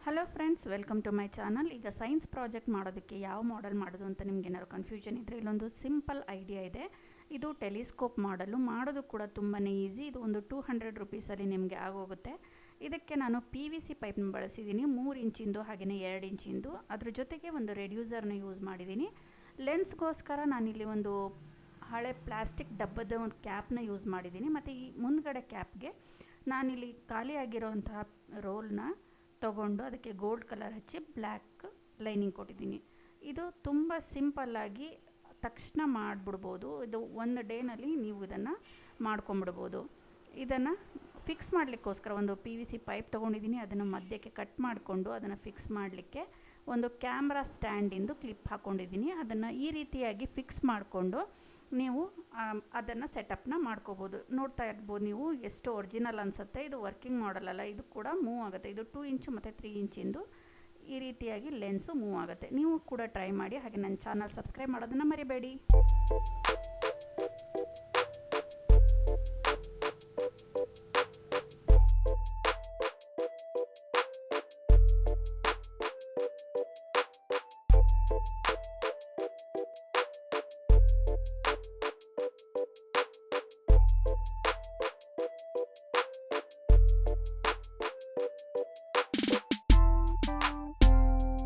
Hello friends, welcome to my channel. ಈಗ science project ಮಾಡೋದಕ್ಕೆ ಯಾವ ಮಾಡೆಲ್ ಮಾಡೋದು ಅಂತ ನಿಮ್ಗೆ ಏನಾದ್ರು ಕನ್ಫ್ಯೂಷನ್ ಇದ್ದರೆ ಇಲ್ಲೊಂದು ಸಿಂಪಲ್ ಐಡಿಯಾ ಇದೆ. ಇದು ಟೆಲಿಸ್ಕೋಪ್ ಮಾಡಲು ಮಾಡೋದು ಕೂಡ ತುಂಬಾ ಈಸಿ. ಇದು ಒಂದು 200 ರುಪೀಸಲ್ಲಿ ನಿಮಗೆ ಆಗೋಗುತ್ತೆ. ಇದಕ್ಕೆ ನಾನು PVC ಪೈಪ್ನ ಬಳಸಿದ್ದೀನಿ, 3 ಇಂಚಿಂದು ಹಾಗೆಯೇ 2 ಇಂಚಿಂದು. ಅದ್ರ ಜೊತೆಗೆ ಒಂದು ರೆಡ್ಯೂಸರ್ನ ಯೂಸ್ ಮಾಡಿದ್ದೀನಿ. ಲೆನ್ಸ್ಗೋಸ್ಕರ ನಾನಿಲ್ಲಿ ಒಂದು ಹಳೆ ಪ್ಲಾಸ್ಟಿಕ್ ಡಬ್ಬದ ಒಂದು ಕ್ಯಾಪ್ನ ಯೂಸ್ ಮಾಡಿದ್ದೀನಿ. ಮತ್ತು ಈ ಮುಂದ್ಗಡೆ ಕ್ಯಾಪ್ಗೆ ನಾನಿಲ್ಲಿ ಖಾಲಿಯಾಗಿರೋಂತಹ ರೋಲ್ನ ತಗೊಂಡು ಅದಕ್ಕೆ ಗೋಲ್ಡ್ ಕಲರ್ ಹಚ್ಚಿ ಬ್ಲ್ಯಾಕ್ ಲೈನಿಂಗ್ ಕೊಟ್ಟಿದ್ದೀನಿ. ಇದು ತುಂಬ ಸಿಂಪಲ್ಲಾಗಿ ತಕ್ಷಣ ಮಾಡಿಬಿಡ್ಬೋದು. ಇದು ಒಂದು ಡೇನಲ್ಲಿ ನೀವು ಇದನ್ನು ಮಾಡ್ಕೊಂಬಿಡ್ಬೋದು. ಇದನ್ನು ಫಿಕ್ಸ್ ಮಾಡಲಿಕ್ಕೋಸ್ಕರ ಒಂದು PVC ಪೈಪ್ ತೊಗೊಂಡಿದ್ದೀನಿ. ಅದನ್ನು ಮಧ್ಯಕ್ಕೆ ಕಟ್ ಮಾಡಿಕೊಂಡು ಅದನ್ನು ಫಿಕ್ಸ್ ಮಾಡಲಿಕ್ಕೆ ಒಂದು ಕ್ಯಾಮ್ರಾ ಸ್ಟ್ಯಾಂಡಿಂದು ಕ್ಲಿಪ್ ಹಾಕ್ಕೊಂಡಿದ್ದೀನಿ. ಅದನ್ನು ಈ ರೀತಿಯಾಗಿ ಫಿಕ್ಸ್ ಮಾಡಿಕೊಂಡು ನೀವು ಅದನ್ನು ಸೆಟಪ್ನ ಮಾಡ್ಕೋಬೋದು. ನೋಡ್ತಾ ಇರ್ಬೋದು ನೀವು, ಎಷ್ಟು ಒರಿಜಿನಲ್ ಅನಿಸುತ್ತೆ. ಇದು ವರ್ಕಿಂಗ್ ಮಾಡಲ್ ಅಲ್ಲ, ಇದು ಕೂಡ ಮೂವ್ ಆಗುತ್ತೆ. ಇದು 2 ಇಂಚು ಮತ್ತು 3 ಇಂಚಿಂದು ಈ ರೀತಿಯಾಗಿ ಲೆನ್ಸು ಮೂವ್ ಆಗುತ್ತೆ. ನೀವು ಕೂಡ ಟ್ರೈ ಮಾಡಿ. ಹಾಗೆ ನನ್ನ ಚಾನಲ್ ಸಬ್ಸ್ಕ್ರೈಬ್ ಮಾಡೋದನ್ನು ಮರಿಬೇಡಿ.